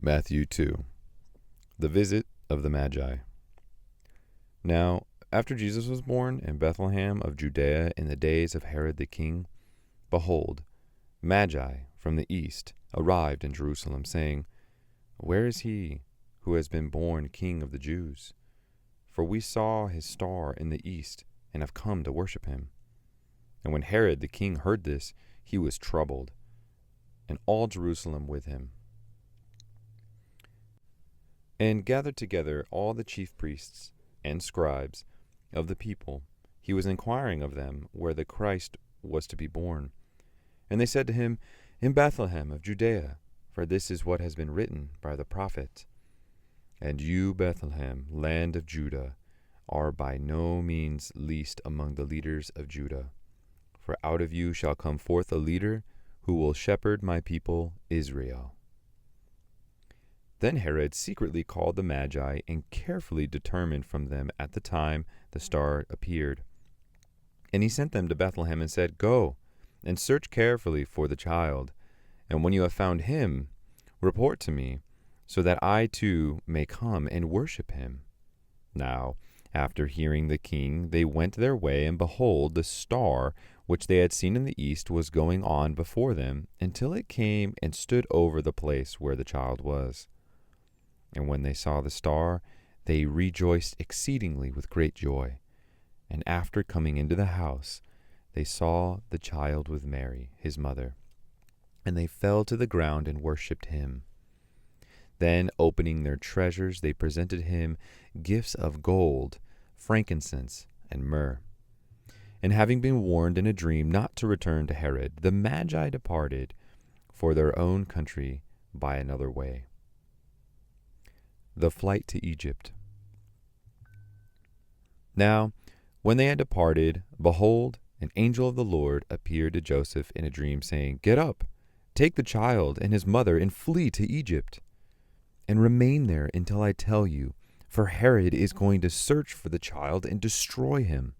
Matthew 2. The visit of the Magi. Now, after Jesus was born in Bethlehem of Judea in the days of Herod the king, behold, Magi from the east arrived in Jerusalem, saying, Where is he who has been born King of the Jews? For we saw his star in the east, and have come to worship him. And when Herod the king heard this, he was troubled, and all Jerusalem with him. And gathered together all the chief priests and scribes of the people, he was inquiring of them where the Christ was to be born. And they said to him, In Bethlehem of Judea, for this is what has been written by the prophet. And you, Bethlehem, land of Judah, are by no means least among the leaders of Judah. For out of you shall come forth a leader who will shepherd my people Israel. Then Herod secretly called the Magi and carefully determined from them at the time the star appeared. And he sent them to Bethlehem and said, Go and search carefully for the child, and when you have found him, report to me, so that I too may come and worship him. Now, after hearing the king, they went their way, and behold, the star which they had seen in the east was going on before them, until it came and stood over the place where the child was. And when they saw the star, they rejoiced exceedingly with great joy. And after coming into the house, they saw the child with Mary, his mother. And they fell to the ground and worshipped him. Then, opening their treasures, they presented him gifts of gold, frankincense, and myrrh. And having been warned in a dream not to return to Herod, the Magi departed for their own country by another way. The flight to Egypt. Now, when they had departed, behold, an angel of the Lord appeared to Joseph in a dream, saying, Get up, take the child and his mother, and flee to Egypt, and remain there until I tell you, for Herod is going to search for the child and destroy him.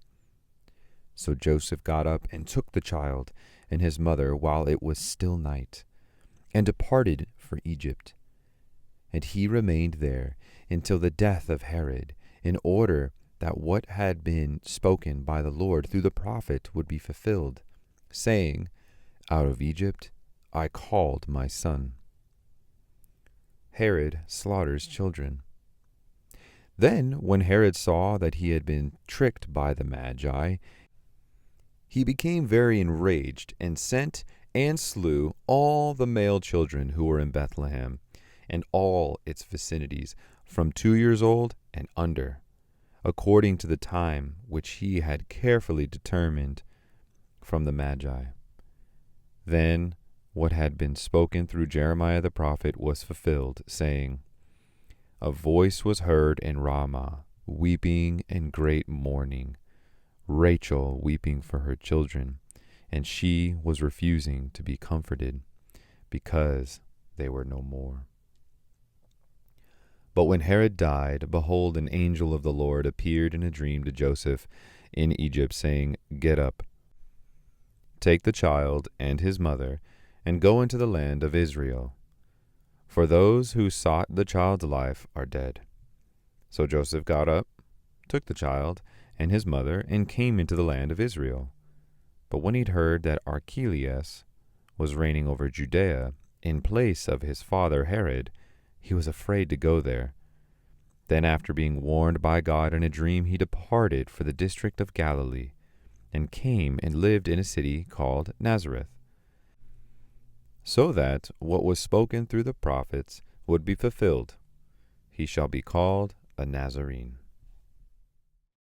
So Joseph got up and took the child and his mother while it was still night, and departed for Egypt. And he remained there until the death of Herod, in order that what had been spoken by the Lord through the prophet would be fulfilled, saying, Out of Egypt I called my son. Herod slaughters children. Then, when Herod saw that he had been tricked by the Magi, he became very enraged, and sent and slew all the male children who were in Bethlehem, and all its vicinities, from 2 years old and under, according to the time which he had carefully determined from the Magi. Then what had been spoken through Jeremiah the prophet was fulfilled, saying, A voice was heard in Ramah, weeping and great mourning, Rachel weeping for her children, and she was refusing to be comforted, because they were no more. But when Herod died, behold, an angel of the Lord appeared in a dream to Joseph in Egypt, saying, Get up, take the child and his mother, and go into the land of Israel, for those who sought the child's life are dead. So Joseph got up, took the child and his mother, and came into the land of Israel. But when he'd heard that Archelaus was reigning over Judea in place of his father Herod, he was afraid to go there. Then, after being warned by God in a dream, he departed for the district of Galilee, and came and lived in a city called Nazareth, so that what was spoken through the prophets would be fulfilled, He shall be called a Nazarene.